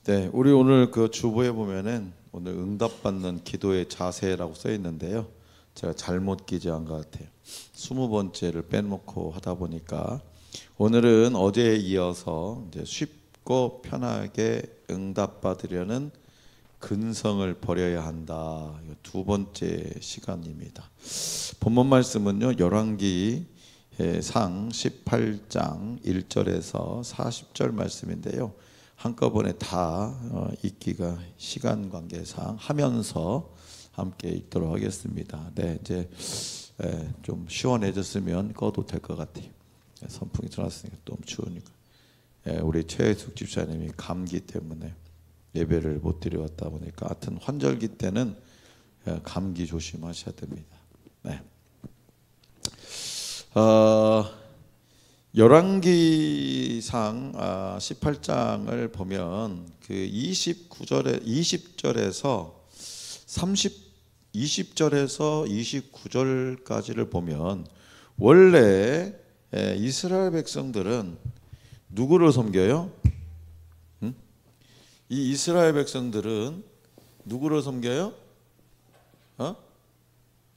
네, 우리 오늘 그 주보에 보면은 오늘 응답받는 기도의 자세라고 써 있는데요. 제가 잘못 기재한 것 같아요. 20번째를 빼놓고 하다 보니까 오늘은 어제에 이어서 이제 쉽고 편하게 응답받으려는 근성을 버려야 한다. 두 번째 시간입니다. 본문 말씀은요, 열왕기 상 18장 1절에서 40절 말씀인데요. 한꺼번에 다 읽기가 시간 관계상 하면서 함께 읽도록 하겠습니다. 네, 이제 좀 시원해졌으면 꺼도 될 것 같아요. 선풍이 들어왔으니까 너무 추우니까. 우리 최혜숙 집사님이 감기 때문에 예배를 못 드려왔다 보니까 하여튼 환절기 때는 감기 조심하셔야 됩니다. 네. 열왕기상 18장을 보면 그 20절에서 20절에서 29절까지를 보면 원래 이스라엘 백성들은 누구를 섬겨요? 이 이스라엘 백성들은 누구를 섬겨요?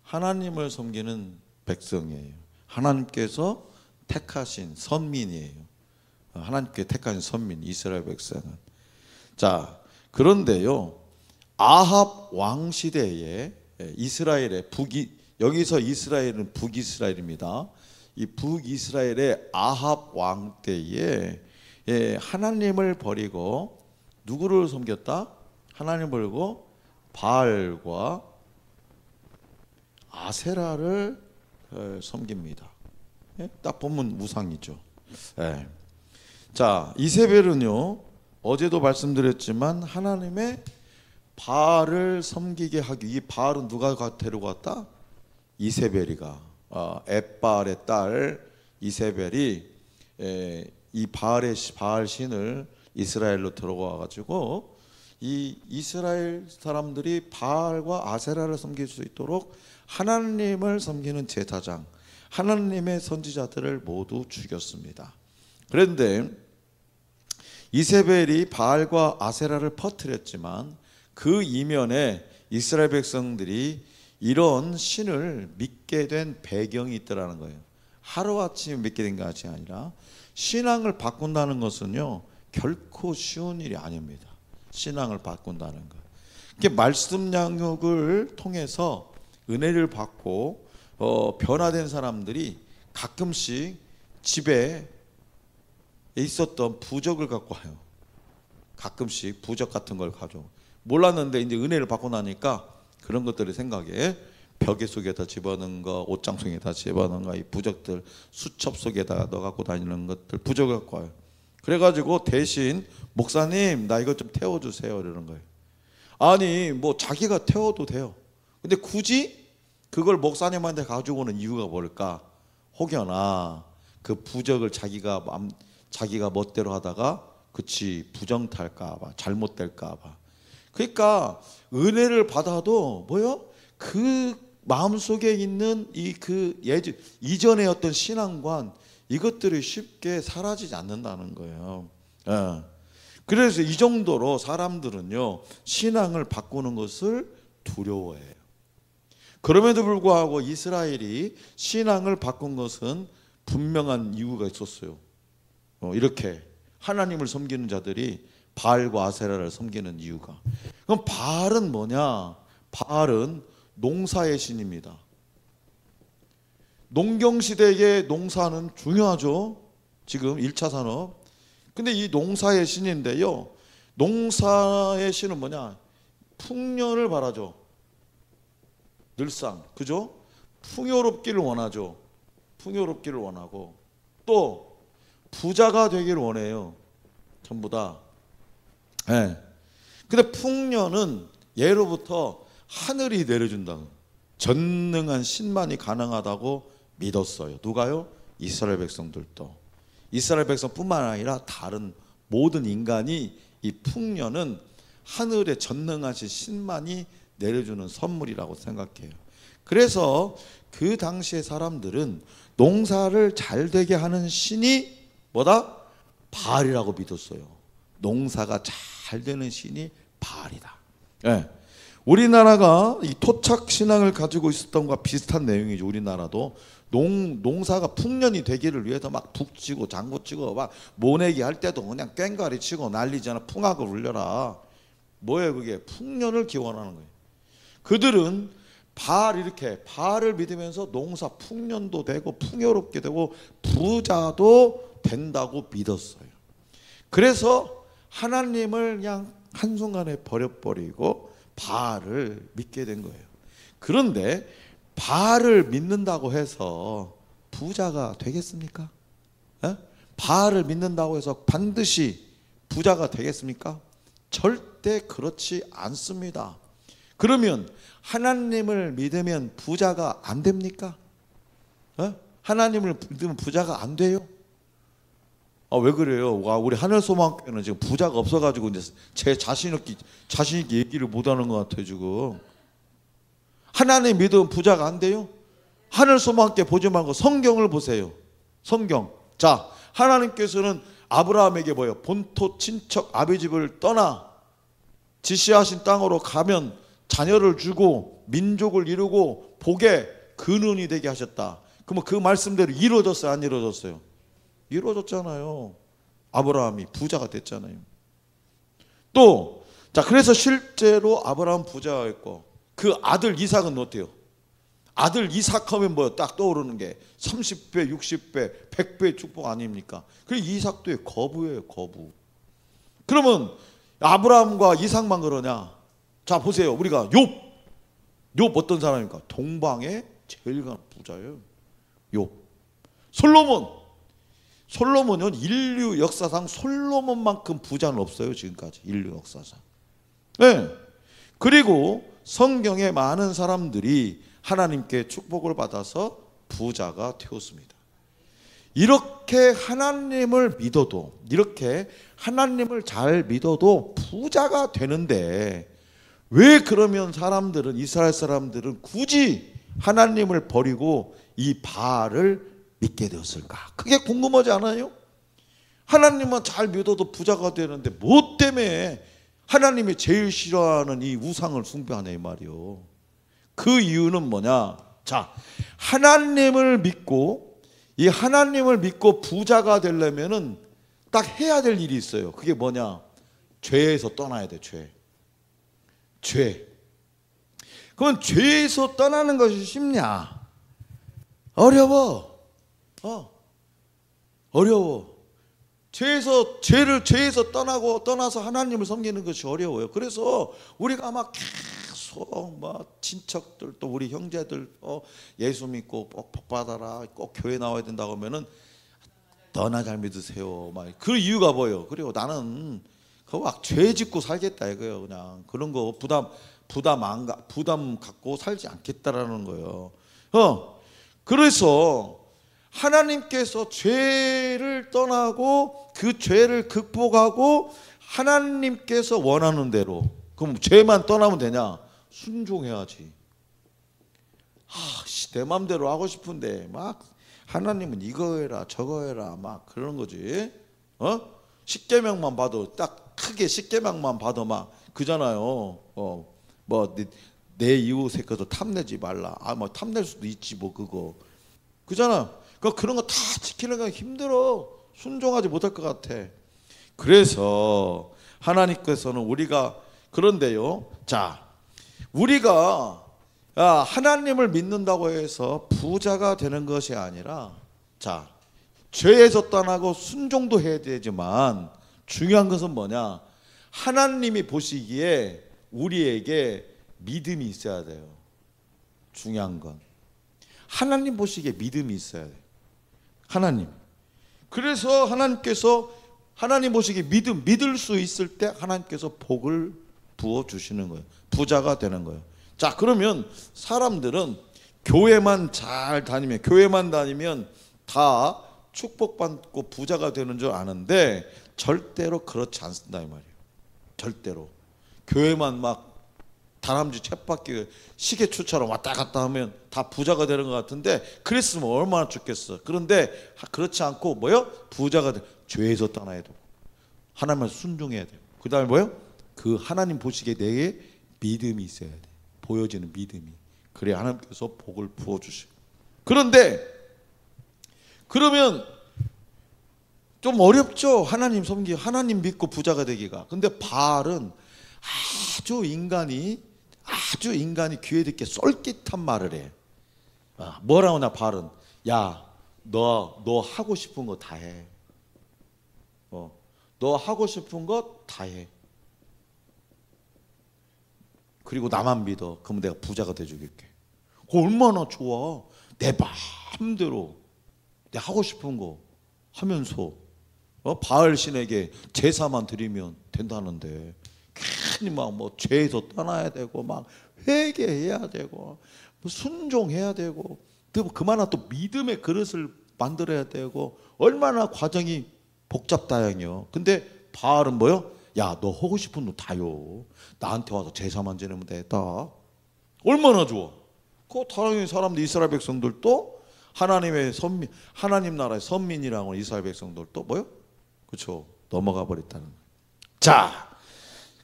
하나님을 섬기는 백성이에요. 하나님께서 택하신 선민이에요. 하나님께 택하신 선민, 이스라엘 백성은. 자, 그런데요, 아합 왕 시대에 이스라엘의 여기서 이스라엘은 북이스라엘입니다. 이 북이스라엘의 아합 왕 때에 하나님을 버리고 누구를 섬겼다? 하나님을 버리고 바알과 아세라를 섬깁니다. 딱 보면 우상이죠. 자, 이세벨은요, 어제도 말씀드렸지만 하나님의 바알을 섬기게 하기, 이 바알은 누가 데려갔다? 이세벨이가, 엣바알의 딸 이세벨이 이 바알 신을 이스라엘로 들어와 가지고 이 이스라엘 사람들이 바알과 아세라를 섬길 수 있도록 하나님을 섬기는 제사장, 하나님의 선지자들을 모두 죽였습니다. 그런데 이세벨이 바알과 아세라를 퍼뜨렸지만 그 이면에 이스라엘 백성들이 이런 신을 믿게 된 배경이 있더라는 거예요. 하루아침에 믿게 된 것이 아니라 신앙을 바꾼다는 것은요, 결코 쉬운 일이 아닙니다. 신앙을 바꾼다는 것. 이게 말씀 양육을 통해서 은혜를 받고 변화된 사람들이 가끔씩 집에 있었던 부적을 갖고 와요. 가끔씩 부적 같은 걸 가져. 몰랐는데 이제 은혜를 받고 나니까 그런 것들을 생각해. 벽에 속에다 집어넣은 거, 옷장 속에다 집어넣은 거, 이 부적들 수첩 속에다 넣어 갖고 다니는 것들 부적을 갖고 와요. 그래가지고 대신 목사님 나 이것 좀 태워주세요 이러는 거예요. 아니 뭐 자기가 태워도 돼요. 근데 굳이 그걸 목사님한테 가지고 오는 이유가 뭘까? 혹여나 그 부적을 자기가 멋대로 하다가 그치 부정 탈까 봐, 잘못될까 봐. 그러니까 은혜를 받아도 뭐요? 그 마음속에 있는 이전의 어떤 신앙관, 이것들이 쉽게 사라지지 않는다는 거예요. 그래서 이 정도로 사람들은요, 신앙을 바꾸는 것을 두려워해요. 그럼에도 불구하고 이스라엘이 신앙을 바꾼 것은 분명한 이유가 있었어요. 이렇게 하나님을 섬기는 자들이 바알과 아세라를 섬기는 이유가. 그럼 바알은 뭐냐? 바알은 농사의 신입니다. 농경시대의 농사는 중요하죠. 지금 1차 산업. 근데 이 농사의 신인데요, 농사의 신은 뭐냐? 풍년을 바라죠. 늘상, 그죠? 풍요롭기를 원하죠. 풍요롭기를 원하고 또 부자가 되기를 원해요. 전부 다. 근데 풍년은 예로부터 하늘이 내려준다. 전능한 신만이 가능하다고 믿었어요. 누가요? 이스라엘 백성들도. 이스라엘 백성뿐만 아니라 다른 모든 인간이 이 풍년은 하늘의 전능하신 신만이 내려주는 선물이라고 생각해요. 그래서 그 당시의 사람들은 농사를 잘 되게 하는 신이 뭐다? 바알이라고 믿었어요. 농사가 잘 잘 되는 신이 바알이다. 예. 우리나라가 이 토착 신앙을 가지고 있었던 것과 비슷한 내용이죠. 우리나라도 농사가 풍년이 되기를 위해서 막 북치고 장구치고 막 모내기 할 때도 그냥 꽹과리 치고 난리잖아. 풍악을 울려라. 뭐예요 그게? 풍년을 기원하는 거예요. 그들은 이렇게 바알을 믿으면서 농사 풍년도 되고 풍요롭게 되고 부자도 된다고 믿었어요. 그래서 하나님을 그냥 한순간에 버려버리고 바알을 믿게 된 거예요. 그런데 바알을 믿는다고 해서 부자가 되겠습니까? 바알을 믿는다고 해서 반드시 부자가 되겠습니까? 절대 그렇지 않습니다. 그러면 하나님을 믿으면 부자가 안 됩니까? 하나님을 믿으면 부자가 안 돼요? 왜 그래요? 우리 하늘소망교회는 지금 부자가 없어가지고 이제 제 자신 있게 얘기를 못하는 것 같아요 지금. 하나님 믿으면 부자가 안 돼요? 하늘소망교회 보지 말고 성경을 보세요. 성경. 자, 하나님께서는 아브라함에게 뭐예요? 본토 친척 아비집을 떠나 지시하신 땅으로 가면 자녀를 주고 민족을 이루고 복의 근원이 되게 하셨다. 그러면 그 말씀대로 이루어졌어요? 안 이루어졌어요? 이루어졌잖아요. 아브라함이 부자가 됐잖아요. 또, 자, 그래서 실제로 아브라함 부자였고, 그 아들 이삭은 어때요? 아들 이삭 하면 뭐 딱 떠오르는 게 30배, 60배, 100배의 축복 아닙니까? 그 이삭도 거부예요, 거부. 그러면 아브라함과 이삭만 그러냐? 자, 보세요. 우리가 욥 어떤 사람입니까? 동방의 제일 강한 부자예요. 욥. 솔로몬은 인류 역사상 솔로몬만큼 부자는 없어요. 지금까지 인류 역사상. 네. 그리고 성경에 많은 사람들이 하나님께 축복을 받아서 부자가 되었습니다. 이렇게 하나님을 믿어도, 이렇게 하나님을 잘 믿어도 부자가 되는데 왜 그러면 이스라엘 사람들은 굳이 하나님을 버리고 이 바알을 믿게 되었을까? 그게 궁금하지 않아요? 하나님만 잘 믿어도 부자가 되는데 뭐 때문에 하나님이 제일 싫어하는 이 우상을 숭배하냐 이 말이요. 그 이유는 뭐냐? 자, 하나님을 믿고 부자가 되려면은 딱 해야 될 일이 있어요. 그게 뭐냐? 죄에서 떠나야 돼. 죄. 그럼 죄에서 떠나는 것이 쉽냐? 어려워. 죄에서 떠나서 하나님을 섬기는 것이 어려워요. 그래서 우리가 막 계속 친척들 또 우리 형제들 예수 믿고 꼭 복받아라, 꼭 교회 나와야 된다고 하면은 너나 잘 믿으세요. 그 이유가 뭐예요? 그리고 나는 막 죄 짓고 살겠다 이거예요. 그냥 그런 거 부담 갖고 살지 않겠다라는 거예요. 그래서 하나님께서 죄를 떠나고 그 죄를 극복하고 하나님께서 원하는 대로, 그럼 죄만 떠나면 되냐? 순종해야지. 내 마음대로 하고 싶은데 막 하나님은 이거 해라 저거 해라 막 그러는 거지. 십계명만 봐도 딱 크게 십계명만 봐도 막 그잖아요. 내 이웃의 것도 탐내지 말라. 탐낼 수도 있지 그거. 그잖아. 그런 거 다 지키려면 힘들어. 순종하지 못할 것 같아. 그래서 하나님께서는 그런데요. 자, 우리가 하나님을 믿는다고 해서 부자가 되는 것이 아니라, 자, 죄에서 떠나고 순종도 해야 되지만 중요한 것은 뭐냐? 하나님이 보시기에 우리에게 믿음이 있어야 돼요. 중요한 건 하나님 보시기에 믿음이 있어야 돼요. 하나님. 그래서 하나님 보시기에 믿을 수 있을 때 하나님께서 복을 부어 주시는 거예요. 부자가 되는 거예요. 자, 그러면 사람들은 교회만 다니면 다 축복받고 부자가 되는 줄 아는데 절대로 그렇지 않습니다 이 말이에요. 절대로. 교회만 막 다람쥐 쳇바퀴 시계추처럼 왔다 갔다 하면 다 부자가 되는 것 같은데 그랬으면 얼마나 좋겠어. 그런데 그렇지 않고 부자가 돼. 죄에서 떠나야 되고 하나님을 순종해야 돼요. 그 다음에 뭐예요? 그 하나님 보시기에 내게 믿음이 있어야 돼. 보여지는 믿음이. 그래야 하나님께서 복을 부어주셔. 그런데 그러면 좀 어렵죠. 하나님 섬기, 하나님 믿고 부자가 되기가. 근데 바알은 아주 인간이 귀에 듣게 쏠깃한 말을 해. 뭐라고 하냐 바알은. 야, 너 하고 싶은 거 다 해. 너 하고 싶은 거 다 해. 그리고 나만 믿어. 그러면 내가 부자가 돼주겠게. 얼마나 좋아. 내 마음대로 내 하고 싶은 거 하면서 바알 신에게 제사만 드리면 된다는데 괜히 막 뭐 죄에서 떠나야 되고 막 회개해야 되고 뭐 순종해야 되고 또 그만한 또 믿음의 그릇을 만들어야 되고 얼마나 과정이 복잡다양해요. 근데 바알은 뭐요? 야, 너 하고 싶은 거 다요. 나한테 와서 제사만 지내면 되겠다. 얼마나 좋아. 그 다른 사람들 이스라엘 백성들도 하나님의 선민, 하나님 나라의 선민이라고 이스라엘 백성들도 뭐요? 그렇죠. 넘어가 버렸다는 거예요. 자,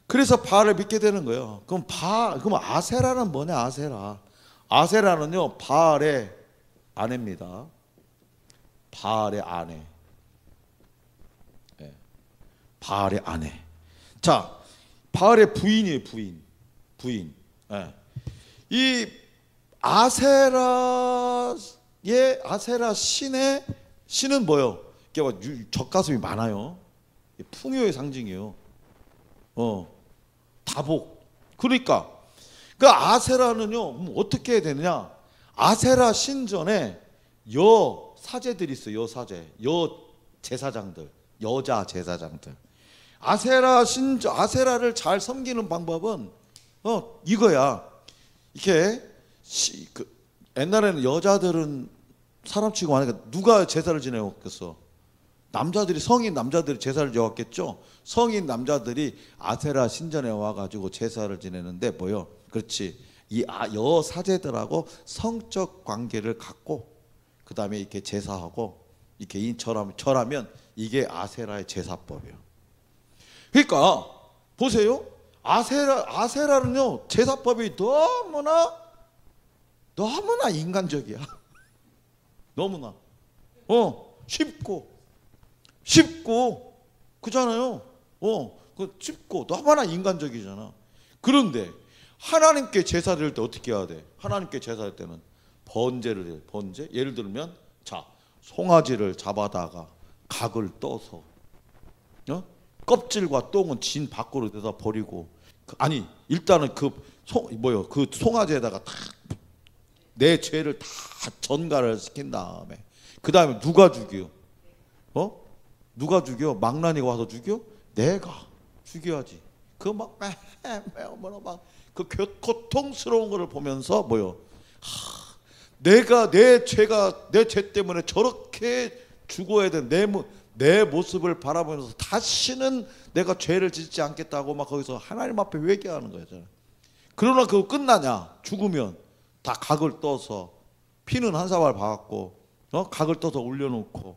그래서 바알을 믿게 되는 거예요. 그럼 아세라는 뭐냐? 아세라는요 바알의 아내입니다. 바알의 아내. 네. 바알의 아내. 자, 바알의 부인이에요. 부인. 네. 이 아세라 신은 뭐요? 젖가슴이 많아요. 풍요의 상징이에요. 다복. 그러니까 그 아세라는요 어떻게 해야 되느냐? 아세라 신전에 여 사제들이 있어요. 여 제사장들, 여자 제사장들. 아세라를 잘 섬기는 방법은 이거야. 이렇게 옛날에는 여자들은 사람치고 하니까 누가 제사를 지내왔겠어? 성인 남자들이 제사를 지어왔겠죠. 성인 남자들이 아세라 신전에 와가지고 제사를 지내는데 뭐요? 그렇지. 이 여사제들하고 성적 관계를 갖고 그 다음에 이렇게 제사하고 이렇게 절하면 이게 아세라의 제사법이에요. 그러니까 보세요. 아세라는요 제사법이 너무나 인간적이야. 너무나 쉽고 그잖아요. 쉽고 너무나 인간적이잖아. 그런데 하나님께 제사 드릴 때 어떻게 해야 돼? 하나님께 제사 드릴 때는 번제를 해요. 번제? 예를 들면 자, 송아지를 잡아다가 각을 떠서 껍질과 똥은 진 밖으로 내다 버리고 일단은 그 송아지에다가 다 내 죄를 다 전가를 시킨 다음에 그 다음에 누가 죽여? 누가 죽여? 망나니가 와서 죽여? 내가 죽여야지. 그 고통스러운 거를 보면서 내가 내 죄 때문에 저렇게 죽어야 돼. 내 모습을 바라보면서 다시는 내가 죄를 짓지 않겠다고 막 거기서 하나님 앞에 회개하는 거잖아. 그러나 그거 끝나냐? 죽으면 다 각을 떠서 피는 한 사발 박았고 각을 떠서 올려놓고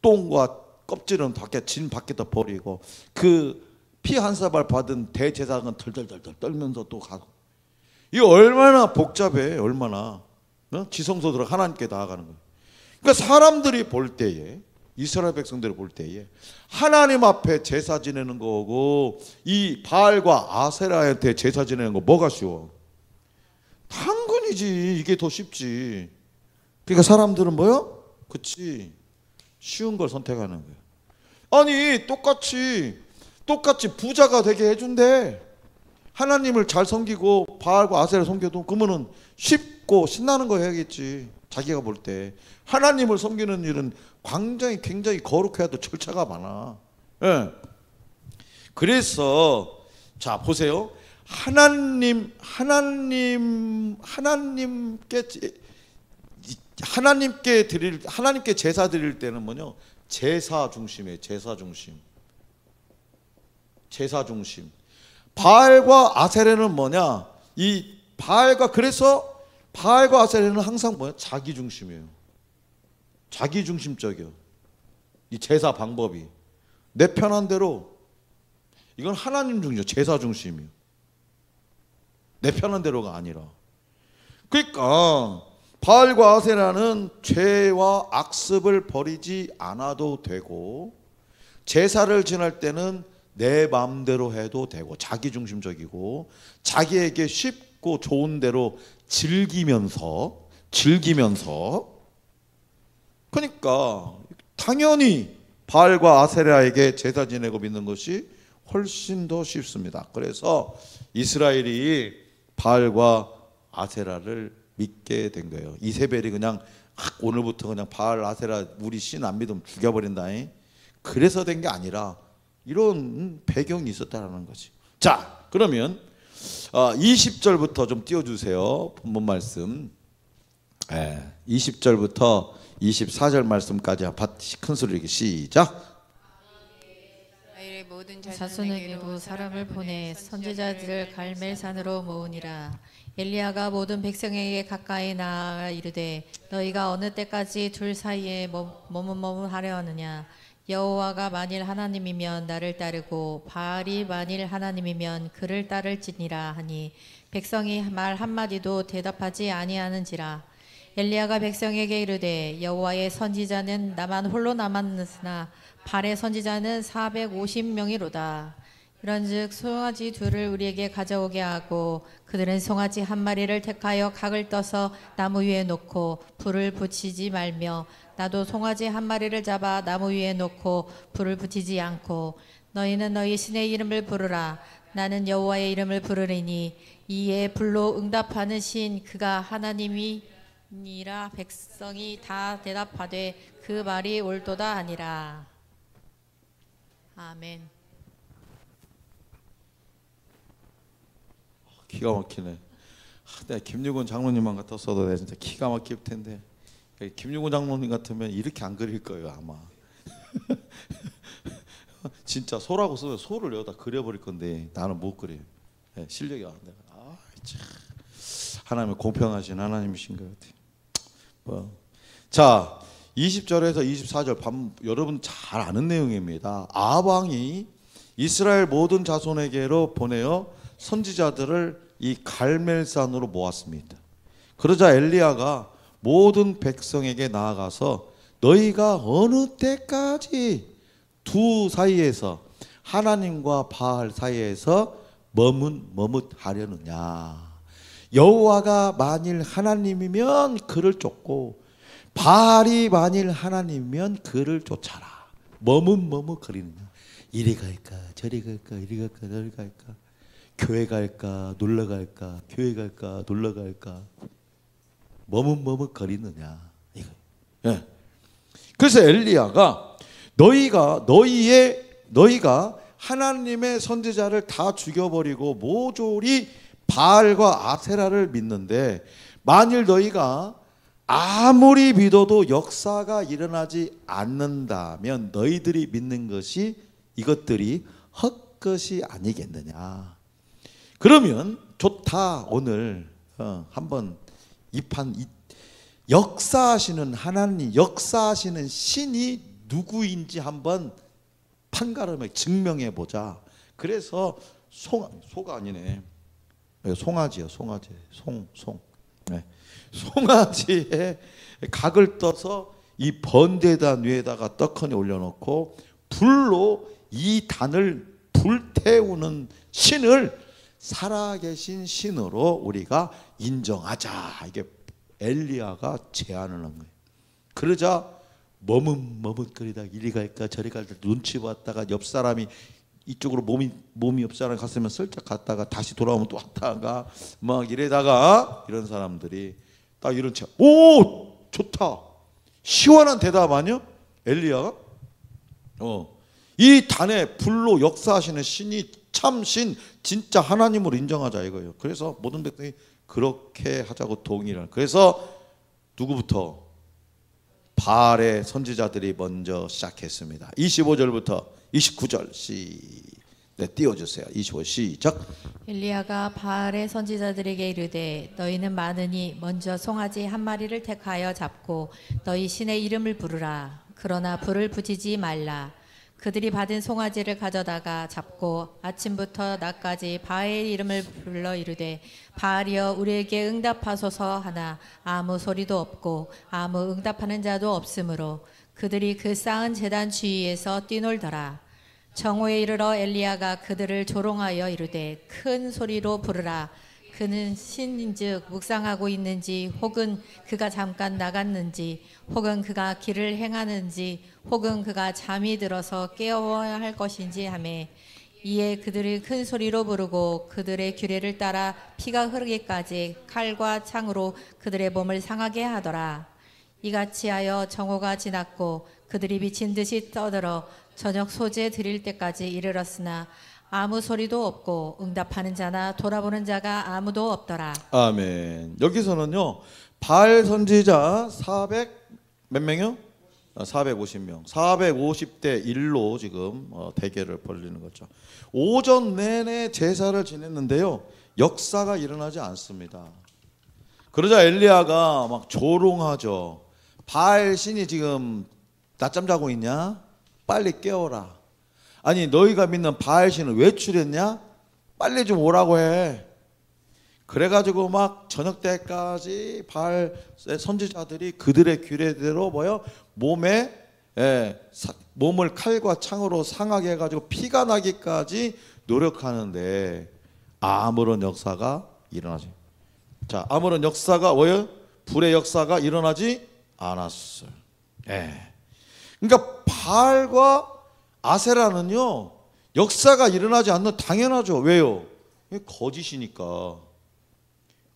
똥과 껍질은 진 밖에다 버리고 그 피 한 사발 받은 대제사장은 덜덜덜 떨면서 또 가고. 이거 얼마나 복잡해. 얼마나 지성소 들어 하나님께 나아가는 거예요. 그러니까 사람들이 볼 때에 이스라엘 백성들을 볼 때에 하나님 앞에 제사 지내는 거고 이 바알과 아세라한테 제사 지내는 거 뭐가 쉬워? 당근이지. 이게 더 쉽지. 그러니까 사람들은 뭐요? 그치, 쉬운 걸 선택하는 거예요. 아니 똑같이 부자가 되게 해준대. 하나님을 잘 섬기고 바알과 아세라 섬겨도 그러면은 쉽고 신나는 거 해야겠지. 자기가 볼 때 하나님을 섬기는 일은 굉장히 거룩해야 도 절차가 많아. 예. 그래서 자 보세요. 하나님께 제사 드릴 때는 뭐냐? 제사 중심이에요. 제사 중심. 바알과 아세라는 뭐냐? 그래서 바알과 아세라는 항상 뭐야? 자기 중심이에요. 자기 중심적이요. 이 제사 방법이 내 편한 대로 이건 하나님 중심, 제사 중심이요. 내 편한 대로가 아니라. 그러니까 바알과 아세라는 죄와 악습을 버리지 않아도 되고, 제사를 지낼 때는 내 마음대로 해도 되고, 자기중심적이고 자기에게 쉽고 좋은 대로 즐기면서 그러니까 당연히 바알과 아세라에게 제사 지내고 믿는 것이 훨씬 더 쉽습니다. 그래서 이스라엘이 바알과 아세라를 믿게 된 거예요. 이세벨이 그냥 오늘부터 그냥 바알 아세라 우리 신 안 믿으면 죽여버린다, 그래서 된 게 아니라 이런 배경이 있었다는 거지. 자, 그러면 20절부터 좀 띄워주세요. 본문 말씀. 20절부터 24절 말씀까지 큰 소리로 읽기 시작. 모든 자손에게로 사람을 보내 선지자들을 갈멜산으로 모으니라. 엘리야가 모든 백성에게 가까이 나아가 이르되 너희가 어느 때까지 둘 사이에 머뭇머뭇하려 하느냐. 여호와가 만일 하나님이면 나를 따르고 바알이 만일 하나님이면 그를 따를지니라 하니 백성이 말 한마디도 대답하지 아니하는지라. 엘리야가 백성에게 이르되 여호와의 선지자는 나만 홀로 남았으나 바알의 선지자는 450명이로다. 이런즉 송아지 둘을 우리에게 가져오게 하고 그들은 송아지 한 마리를 택하여 각을 떠서 나무 위에 놓고 불을 붙이지 말며 나도 송아지 한 마리를 잡아 나무 위에 놓고 불을 붙이지 않고 너희는 너희 신의 이름을 부르라. 나는 여호와의 이름을 부르리니 이에 불로 응답하는 신 그가 하나님이니라. 백성이 다 대답하되 그 말이 옳도다 하니라. 아멘. 기가 막히네. 내가 김유곤 장로님만 같았어도 내가 진짜 기가 막힐 텐데, 김유곤 장로님 같으면 이렇게 안 그릴 거예요 아마. 진짜 소라고 써서 소를 여기다 그려버릴 건데 나는 못 그려요. 실력이 안 돼. 참 하나님의 공평하신 하나님이신 것 같아요. 자, 20절에서 24절 여러분 잘 아는 내용입니다. 아방이 이스라엘 모든 자손에게로 보내어 선지자들을 이 갈멜산으로 모았습니다. 그러자 엘리야가 모든 백성에게 나아가서 너희가 어느 때까지 두 사이에서 하나님과 바알 사이에서 머뭇하려느냐. 여호와가 만일 하나님이면 그를 쫓고 바알이 만일 하나님이면 그를 쫓아라. 머뭇거리느냐. 이리 갈까 저리 갈까 이리 갈까 저리 갈까, 교회 갈까 놀러 갈까 교회 갈까 놀러 갈까, 머뭇거리느냐 이거. 그래서 엘리야가 너희가 하나님의 선지자를 다 죽여버리고 모조리 바알과 아세라를 믿는데 만일 너희가 아무리 믿어도 역사가 일어나지 않는다면 너희들이 믿는 것이 이것들이 헛것이 아니겠느냐. 그러면 좋다. 오늘 한번 역사하시는 하나님, 역사하시는 신이 누구인지 한번 판가름에 증명해 보자. 그래서 소가 아니네. 송아지요, 송아지. 송아지에 각을 떠서 이 번제단 위에다가 떡하니 올려놓고 불로 이 단을 불태우는 신을 살아계신 신으로 우리가 인정하자. 이게 엘리야가 제안을 한 거예요. 그러자 머뭇거리다 이리 갈까 저리 갈까 눈치 봤다가 옆 사람이 이쪽으로 몸이 옆 사람 갔으면 슬쩍 갔다가 다시 돌아오면 또 왔다가 막 이래다가 이런 사람들이 딱 이런 차. 오, 좋다. 시원한 대답 아니요? 엘리야가 이 단에 불로 역사하시는 신이 참신 진짜 하나님으로 인정하자 이거예요. 그래서 모든 백성이 그렇게 하자고 동의를. 그래서 누구부터? 바알의 선지자들이 먼저 시작했습니다. 25절부터 29절 띄워주세요. 25 시작. 엘리야가 바알의 선지자들에게 이르되 너희는 많으니 먼저 송아지 한 마리를 택하여 잡고 너희 신의 이름을 부르라. 그러나 불을 붙이지 말라. 그들이 받은 송아지를 가져다가 잡고 아침부터 낮까지 바알의 이름을 불러 이르되 바알이여 우리에게 응답하소서 하나 아무 소리도 없고 아무 응답하는 자도 없으므로 그들이 그 쌓은 제단 주위에서 뛰놀더라. 정오에 이르러 엘리야가 그들을 조롱하여 이르되 큰 소리로 부르라. 그는 신인즉 묵상하고 있는지 혹은 그가 잠깐 나갔는지 혹은 그가 길을 행하는지 혹은 그가 잠이 들어서 깨어야 할 것인지 하매 이에 그들이 큰 소리로 부르고 그들의 규례를 따라 피가 흐르기까지 칼과 창으로 그들의 몸을 상하게 하더라. 이같이 하여 정오가 지났고 그들이 미친 듯이 떠들어 저녁 소재 드릴 때까지 이르렀으나 아무 소리도 없고 응답하는 자나 돌아보는 자가 아무도 없더라. 아멘. 여기서는요 바알 선지자 400 몇 명이요? 450명. 450대 1로 지금 대결을 벌리는 거죠. 오전 내내 제사를 지냈는데요 역사가 일어나지 않습니다. 그러자 엘리야가 막 조롱하죠. 바알 신이 지금 낮잠 자고 있냐? 빨리 깨워라. 아니 너희가 믿는 바알 신은 외출했냐? 빨리 좀 오라고 해. 그래가지고 막 저녁 때까지 바알 선지자들이 그들의 규례대로 몸에 몸을 칼과 창으로 상하게 해가지고 피가 나기까지 노력하는데 아무런 역사가 일어나지. 자, 아무런 역사가 불의 역사가 일어나지 않았어요. 그러니까 바알과 아세라는요 역사가 일어나지 않는 당연하죠. 왜요? 거짓이니까.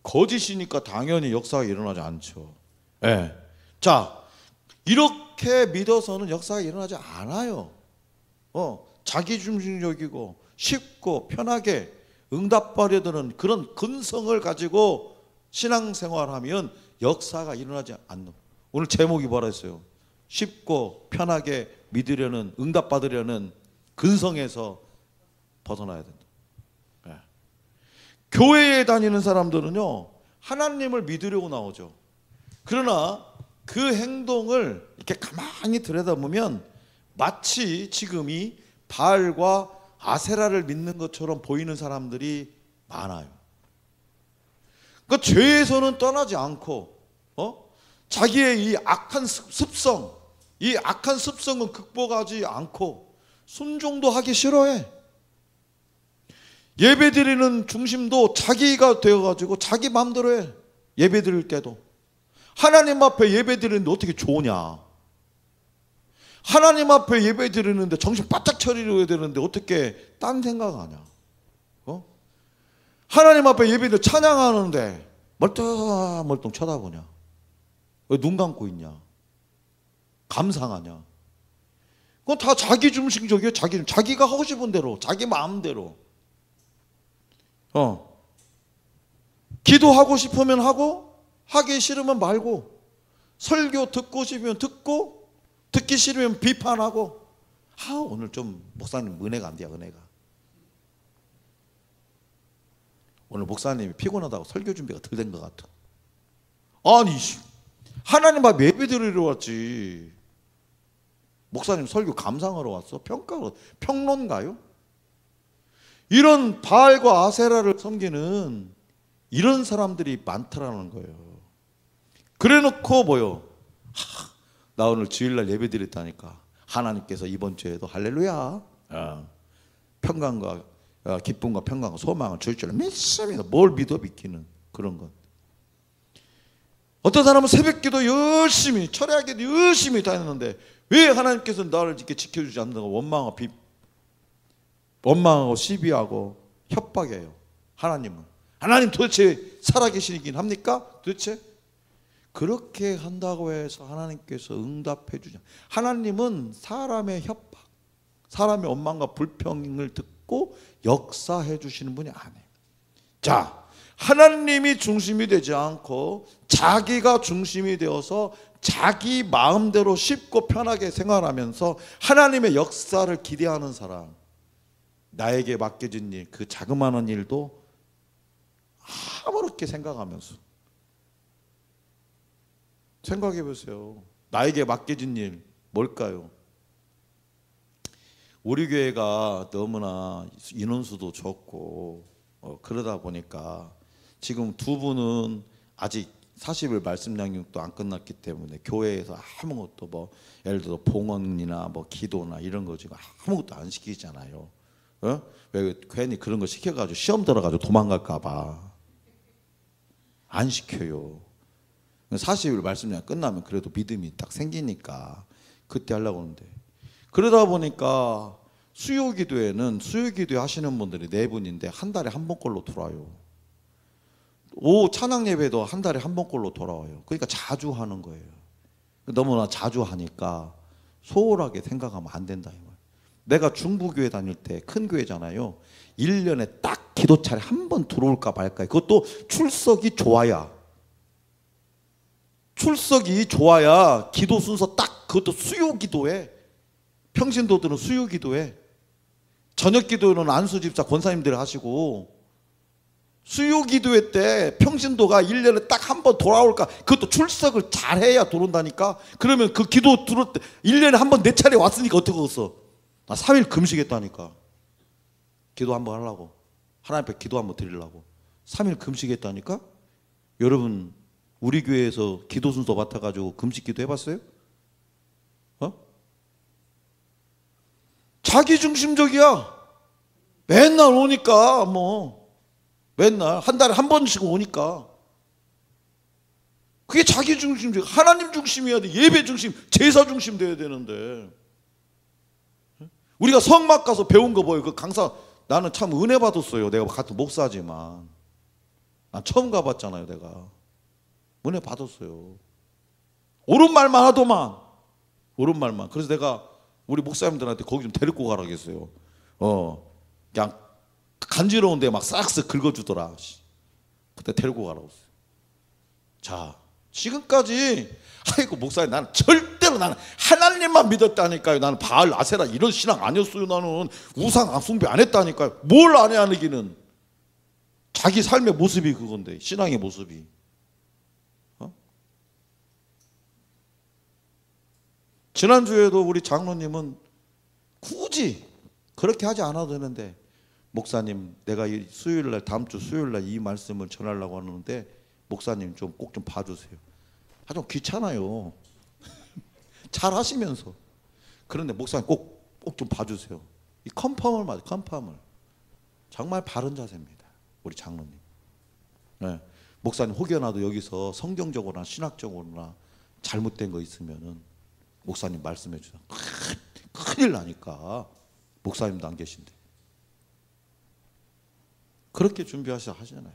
거짓이니까 당연히 역사가 일어나지 않죠. 자, 이렇게 믿어서는 역사가 일어나지 않아요. 자기중심적이고 쉽고 편하게 응답하려드는 그런 근성을 가지고 신앙생활하면 역사가 일어나지 않는. 오늘 제목이 뭐라 했어요? 쉽고 편하게 믿으려는 응답받으려는 근성에서 벗어나야 된다. 교회에 다니는 사람들은요 하나님을 믿으려고 나오죠. 그러나 그 행동을 이렇게 가만히 들여다보면 마치 지금이 바알과 아세라를 믿는 것처럼 보이는 사람들이 많아요. 그러니까 죄에서는 떠나지 않고 자기의 이 악한 습성, 이 악한 습성은 극복하지 않고 순종도 하기 싫어해. 예배드리는 중심도 자기가 되어가지고 자기 마음대로 해. 예배드릴 때도 하나님 앞에 예배드리는데 어떻게 좋으냐. 하나님 앞에 예배드리는데 정신 바짝 차리려야 되는데 어떻게 딴 생각하냐. 하나님 앞에 예배드리는데 찬양하는데 멀뚱멀뚱 쳐다보냐. 왜 눈 감고 있냐. 감상하냐. 그건 다 자기 중심적이에요. 자기가 하고 싶은 대로 자기 마음대로. 기도하고 싶으면 하고 하기 싫으면 말고 설교 듣고 싶으면 듣고 듣기 싫으면 비판하고. 오늘 좀 목사님 은혜가 안 돼요. 은혜가 오늘 목사님이 피곤하다고 설교 준비가 덜 된 것 같아. 아니 하나님 앞에 예배 드리러 왔지 목사님 설교 감상하러 왔어? 평론가요? 이런 바알과 아세라를 섬기는 이런 사람들이 많더라는 거예요. 그래놓고 나 오늘 주일날 예배 드렸다니까 하나님께서 이번 주에도 할렐루야 평강과 기쁨과 평강과 소망을 줄 줄 믿습니다. 뭘 믿어 믿기는 그런 것. 어떤 사람은 새벽기도 열심히 철야기도 열심히 다녔는데 왜 하나님께서 나를 이렇게 지켜주지 않는다고 원망하고 시비하고 협박해요. 하나님 도대체 살아계시긴 합니까? 도대체? 그렇게 한다고 해서 하나님께서 응답해 주냐. 하나님은 사람의 협박, 사람의 원망과 불평을 듣고 역사해 주시는 분이 아니에요. 자, 하나님이 중심이 되지 않고 자기가 중심이 되어서 자기 마음대로 쉽고 편하게 생활하면서 하나님의 역사를 기대하는 사람, 나에게 맡겨진 일, 그 자그마한 일도 아무렇게 생각하면서 생각해 보세요. 나에게 맡겨진 일 뭘까요? 우리 교회가 너무나 인원수도 적고 그러다 보니까 지금 두 분은 아직 40일 말씀 양육도 안 끝났기 때문에 교회에서 아무것도 뭐 예를 들어 봉헌이나 뭐 기도나 이런 거 지금 아무것도 안 시키잖아요. 왜 괜히 그런 거 시켜가지고 시험 들어가지고 도망갈까봐 안 시켜요. 40일 말씀 양육 끝나면 그래도 믿음이 딱 생기니까 그때 하려고 하는데, 그러다 보니까 수요기도에는 수요기도 하시는 분들이 4분인데 한 달에 한 번꼴로 돌아요. 오후 찬양 예배도 한 달에 한 번꼴로 돌아와요. 그러니까 자주 하는 거예요. 너무나 자주 하니까 소홀하게 생각하면 안 된다 이 말이에요. 내가 중부교회 다닐 때 큰 교회잖아요. 1년에 딱 기도차례 한 번 들어올까 말까. 그것도 출석이 좋아야. 출석이 좋아야 기도 순서 딱, 그것도 수요 기도에, 평신도들은 수요 기도에, 저녁 기도는 안수 집사 권사님들이 하시고, 수요 기도회 때 평신도가 1년에 딱 한 번 돌아올까, 그것도 출석을 잘해야 들어온다니까. 그러면 그 기도 들어올 때 1년에 한 번 내 차례 왔으니까 어떻게 했어? 나 3일 금식했다니까. 기도 한 번 하려고, 하나님 앞에 기도 한 번 드리려고 3일 금식했다니까. 여러분 우리 교회에서 기도 순서 맡아가지고 금식 기도 해봤어요? 자기중심적이야. 맨날 오니까 뭐 맨날 한 달에 한 번씩 오니까 그게 자기중심적. 하나님 중심이어야 돼. 예배 중심, 제사 중심 돼야 되는데. 우리가 성막 가서 배운 거 뭐예요? 그 강사, 나는 참 은혜 받았어요. 내가 같은 목사지만 난 처음 가봤잖아요. 내가 은혜 받았어요. 옳은 말만 하더만, 옳은 말만. 그래서 내가 우리 목사님들한테 거기 좀 데리고 가라고 했어요. 그냥 간지러운데 막 싹싹 긁어주더라. 그때 데리고 가라고 했어요. 자, 지금까지 아이고 목사님, 나는 절대로 나는 하나님만 믿었다니까요. 나는 바알 아세라 이런 신앙 아니었어요. 나는 우상 숭배 안 했다니까요. 뭘 안 해 하기는. 자기 삶의 모습이 그건데, 신앙의 모습이. 지난주에도 우리 장로님은 굳이 그렇게 하지 않아도 되는데, 목사님 내가 이 수요일날, 다음 주 수요일날 이 말씀을 전하려고 하는데 목사님 좀 꼭 좀 봐주세요. 좀 귀찮아요. 잘 하시면서. 그런데 목사님 꼭 좀 봐주세요. 이 컨펌을 맞아요. 컨펌을. 정말 바른 자세입니다. 우리 장로님. 네. 목사님 혹여나도 여기서 성경적으로나 신학적으로나 잘못된 거 있으면은 목사님 말씀해 주세요. 큰일 나니까. 목사님도 안 계신데. 그렇게 하시잖아요.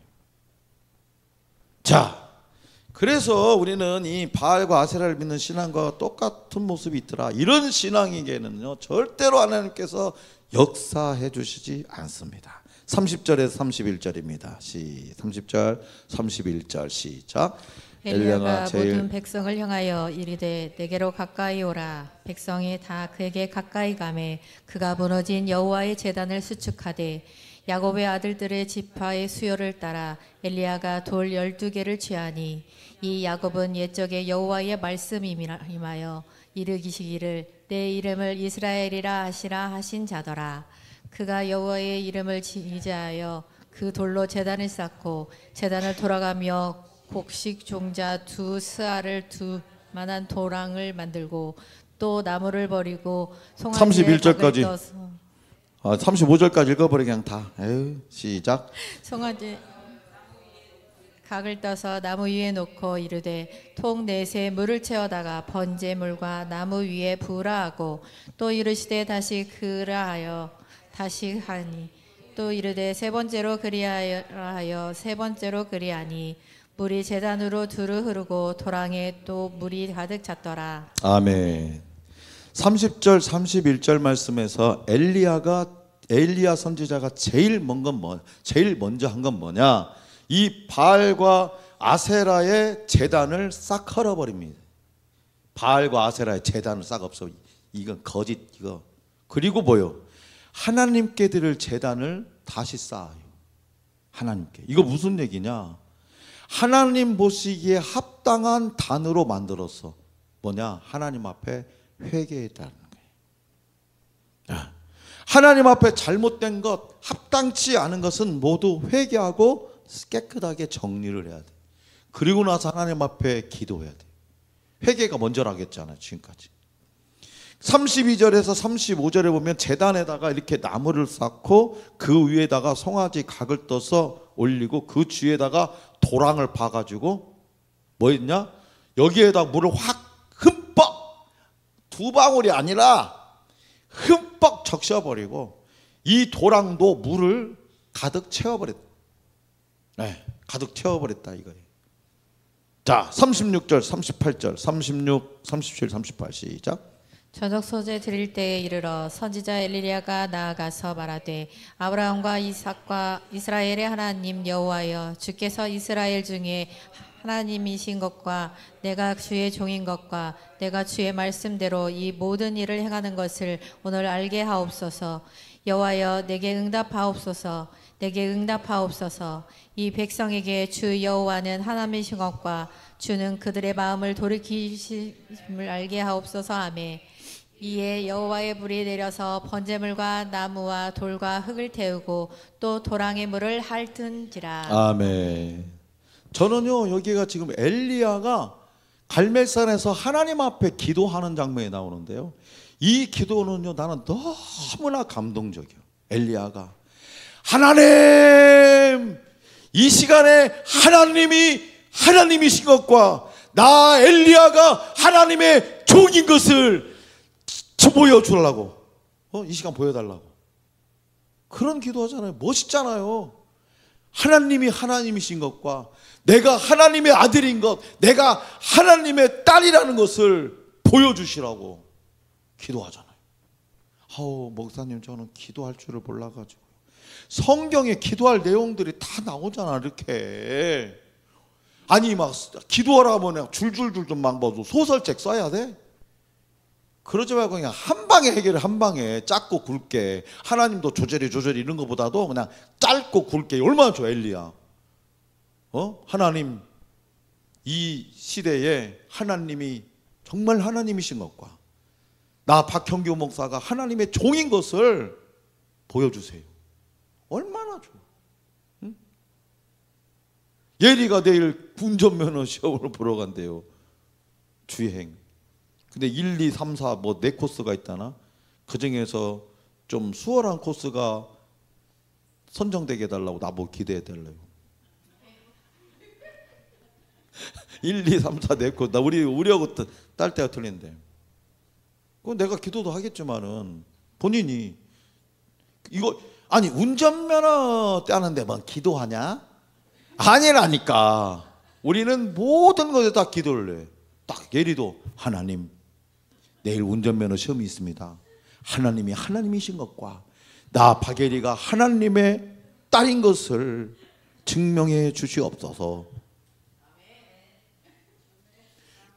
자, 그래서 우리는 이 바알과 아세라를 믿는 신앙과 똑같은 모습이 있더라. 이런 신앙에게는요 절대로 하나님께서 역사해 주시지 않습니다. 30절에서 31절입니다. 30절 31절 시작. 엘리야가 모든 백성을 향하여 이르되 내게로 가까이 오라. 백성이 다 그에게 가까이 가매 그가 무너진 여호와의 제단을 수축하되 야곱의 아들들의 지파의 수요를 따라 엘리야가 돌 12개를 취하니 이 야곱은 옛적에 여호와의 말씀임하여 이르기시기를 내 이름을 이스라엘이라 하시라 하신 자더라. 그가 여호와의 이름을 지지하여 그 돌로 제단을 쌓고 제단을 돌아가며 곡식 종자 2 스아를 2만한 도랑을 만들고 또 나무를 버리고 송아지에 31절까지 35절까지 읽어버려 그냥 다. 에휴, 시작. 송아지 각을 떠서 나무 위에 놓고 이르되 통 넷에 물을 채워다가 번제물과 나무 위에 부으라 하고 또 이르시되 다시 그라하여 다시 하니 또 이르되 세 번째로 그리하여 세 번째로 그리하니 물이 제단으로 두루 흐르고 도랑에 또 물이 가득 찼더라. 아멘. 30절 31절 말씀에서 엘리야 선지자가 제일 먼저 한 건 뭐냐? 이 바알과 아세라의 제단을 싹 헐어버립니다. 바알과 아세라의 제단을 싹 없어. 이건 거짓 이거. 그리고 뭐요? 하나님께 드릴 제단을 다시 쌓아요. 하나님께. 이거 무슨 얘기냐? 하나님 보시기에 합당한 단으로 만들어서 뭐냐? 하나님 앞에 회개했다는 거예요. 하나님 앞에 잘못된 것, 합당치 않은 것은 모두 회개하고 깨끗하게 정리를 해야 돼. 그리고 나서 하나님 앞에 기도해야 돼. 회개가 먼저라겠잖아요, 지금까지. 32절에서 35절에 보면 제단에다가 이렇게 나무를 쌓고 그 위에다가 송아지 각을 떠서 올리고 그 주위에다가 도랑을 파가지고 뭐 했냐? 여기에다 물을 확 흠뻑, 두 방울이 아니라 흠뻑 적셔버리고 이 도랑도 물을 가득 채워버렸다. 네, 가득 채워버렸다 이거예요. 자, 36절, 38절, 36, 37, 38 시작. 저녁 소재 드릴 때에 이르러 선지자 엘리야가 나아가서 말하되 아브라함과 이삭과 이스라엘의 하나님 여호와여, 주께서 이스라엘 중에 하나님이신 것과 내가 주의 종인 것과 내가 주의 말씀대로 이 모든 일을 행하는 것을 오늘 알게 하옵소서. 여호와여, 내게 응답하옵소서. 내게 응답하옵소서. 이 백성에게 주 여호와는 하나님이신 것과 주는 그들의 마음을 돌이키심을 알게 하옵소서. 아멘. 이에 여호와의 불이 내려서 번제물과 나무와 돌과 흙을 태우고 또 도랑의 물을 핥은지라. 아멘. 저는요, 여기가 지금 엘리야가 갈멜산에서 하나님 앞에 기도하는 장면이 나오는데요, 이 기도는요 나는 너무나 감동적이에요. 엘리야가 하나님, 이 시간에 하나님이신 것과 나 엘리야가 하나님의 종인 것을 보여주려고, 이 시간 보여달라고 그런 기도하잖아요. 멋있잖아요. 하나님이 하나님이신 것과 내가 하나님의 아들인 것, 내가 하나님의 딸이라는 것을 보여주시라고 기도하잖아요. 아우, 목사님, 저는 기도할 줄을 몰라가지고. 성경에 기도할 내용들이 다 나오잖아. 이렇게 아니 막 기도하라면 줄줄줄 좀 막 소설책 써야 돼? 그러지 말고 그냥 한 방에 해결해. 한 방에 짧고 굵게. 하나님도 조절이 이런 것보다도 그냥 짧고 굵게. 얼마나 좋아 엘리야. 하나님, 이 시대에 하나님이 정말 하나님이신 것과 나 박형규 목사가 하나님의 종인 것을 보여주세요. 얼마나 좋아. 응? 예리가 내일 운전면허 시험을 보러 간대요. 주행. 근데 1, 2, 3, 4 뭐 4코스가 있다나? 그 중에서 좀 수월한 코스가 선정되게 해달라고 나보고 기대해달라고. 1, 2, 3, 4, 4코스. 나 우리하고 딸 때가 틀린데. 그건 내가 기도도 하겠지만은 본인이 이거 아니 운전면허 따는데 뭐 기도하냐? 아니라니까. 우리는 모든 것에 다 기도를 해. 딱 예리도 하나님, 내일 운전면허 시험이 있습니다. 하나님이 하나님이신 것과 나 박예리가 하나님의 딸인 것을 증명해 주시옵소서.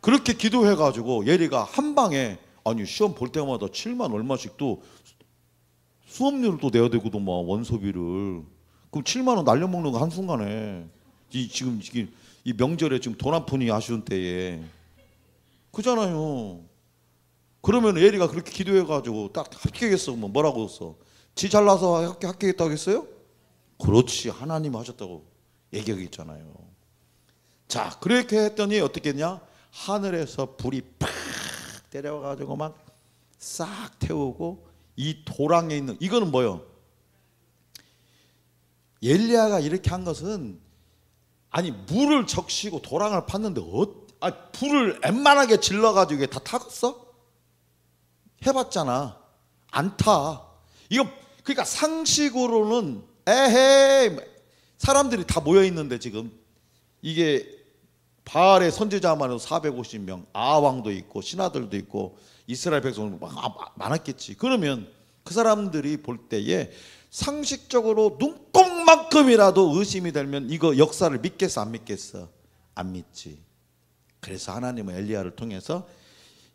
그렇게 기도해가지고 예리가 한 방에, 아니 시험 볼 때마다 7만 얼마씩 또 수업료를 또 내야 되거든, 막 원소비를. 그럼 7만 원 날려먹는 거 한순간에. 지금 이 명절에 지금 돈 한 푼이 아쉬운 때에 그잖아요. 그러면 예리가 그렇게 기도해가지고 딱 합격했어. 뭐라고 했어? 지 잘나서 합격했다고 했어요? 그렇지, 하나님 하셨다고 얘기하겠잖아요. 자, 그렇게 했더니 어떻게 했냐? 하늘에서 불이 팍 때려가지고 막 싹 태우고 이 도랑에 있는, 이거는 뭐요? 엘리야가 이렇게 한 것은, 아니 물을 적시고 도랑을 팠는데 불을 웬만하게 질러가지고 다 타겠어? 해봤잖아. 안 타. 이거 그러니까 상식으로는 에헤이, 사람들이 다 모여 있는데 지금 이게 바알의 선지자만 해도 450명, 아왕도 있고 신하들도 있고 이스라엘 백성은 많았겠지. 그러면 그 사람들이 볼 때에 상식적으로 눈곱만큼이라도 의심이 되면 이거 역사를 믿겠어, 안 믿겠어? 안 믿지. 그래서 하나님은 엘리야를 통해서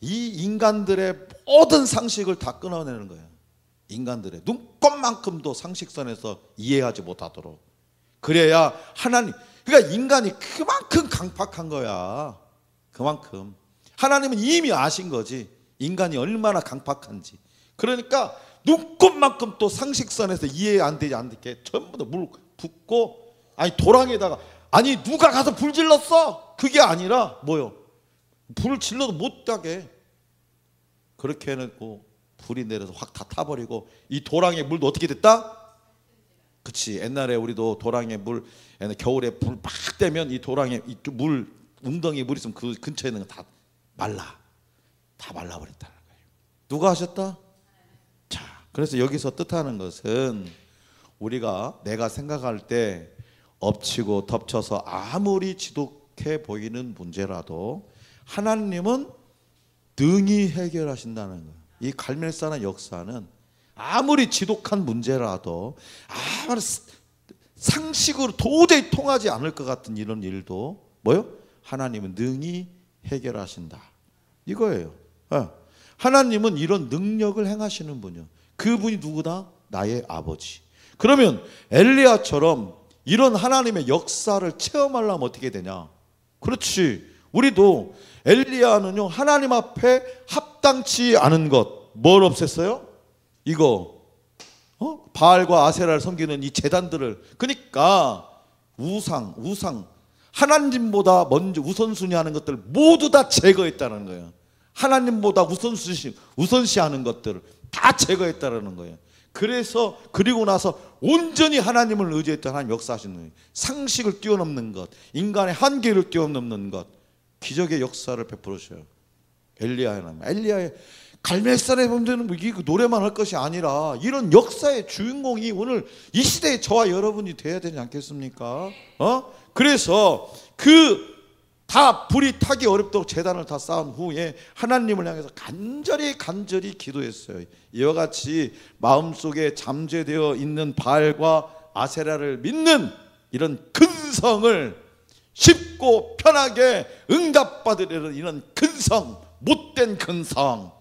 이 인간들의 모든 상식을 다 끊어내는 거예요. 인간들의 눈곱만큼도 상식선에서 이해하지 못하도록. 그래야 하나님, 그러니까 인간이 그만큼 강팍한 거야. 그만큼 하나님은 이미 아신 거지, 인간이 얼마나 강팍한지. 그러니까 눈곱만큼 또 상식선에서 이해 안 되지 않게 전부 다 물 붓고, 아니 도랑에다가, 아니 누가 가서 불 질렀어? 그게 아니라 뭐요? 불을 질러도 못 가게 그렇게 해놓고 불이 내려서 확 다 타버리고, 이 도랑의 물도 어떻게 됐다? 그치, 옛날에 우리도 도랑의 물, 옛날 겨울에 불 막 떼면 이 도랑의 이 물, 웅덩이 물 있으면 그 근처에 있는 거 다 말라버렸다는 거예요. 누가 하셨다? 자, 그래서 여기서 뜻하는 것은, 우리가 내가 생각할 때 엎치고 덮쳐서 아무리 지독해 보이는 문제라도 하나님은 능히 해결하신다는 거예요. 이 갈멜산의 역사는 아무리 지독한 문제라도, 아무리 상식으로 도저히 통하지 않을 것 같은 이런 일도 뭐요? 하나님은 능히 해결하신다, 이거예요. 하나님은 이런 능력을 행하시는 분이요. 그분이 누구다? 나의 아버지. 그러면 엘리야처럼 이런 하나님의 역사를 체험하려면 어떻게 되냐? 그렇지, 우리도 엘리야는요, 하나님 앞에 합당치 않은 것, 뭘 없앴어요? 이거 바알과 아세라를 섬기는 이 제단들을, 그러니까 우상 하나님보다 먼저 우선순위하는 것들 모두 다 제거했다는 거예요. 하나님보다 우선시하는 것들을 다 제거했다는 거예요. 그래서 그리고 나서 온전히 하나님을 의지했던 하나님 역사하시는 거예요. 상식을 뛰어넘는 것, 인간의 한계를 뛰어넘는 것, 기적의 역사를 베풀으셔요. 엘리야의 갈멜산의 문제는 이 노래만 할 것이 아니라 이런 역사의 주인공이 오늘 이 시대에 저와 여러분이 돼야 되지 않겠습니까? 그래서 다 불이 타기 어렵도록 제단을 다 쌓은 후에 하나님을 향해서 간절히 기도했어요. 이와 같이 마음속에 잠재되어 있는 바알과 아세라를 믿는 이런 근성을 쉽고 편하게 응답받으려는 이런 근성, 못된 근성,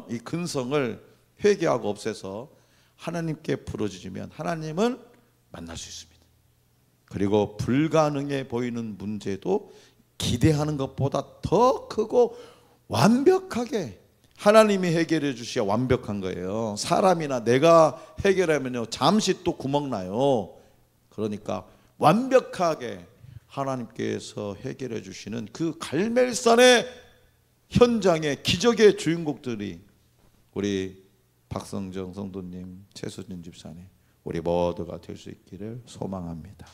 이 근성을 회개하고 없애서 하나님께 부르짖으면 하나님을 만날 수 있습니다. 그리고 불가능해 보이는 문제도 기대하는 것보다 더 크고 완벽하게 하나님이 해결해 주셔야 완벽한 거예요. 사람이나 내가 해결하면요, 잠시 또 구멍 나요. 그러니까 완벽하게 하나님께서 해결해 주시는 그 갈멜산의 현장의 기적의 주인공들이 우리 박성정 성도님, 최수진 집사님, 우리 모두가 될 수 있기를 소망합니다.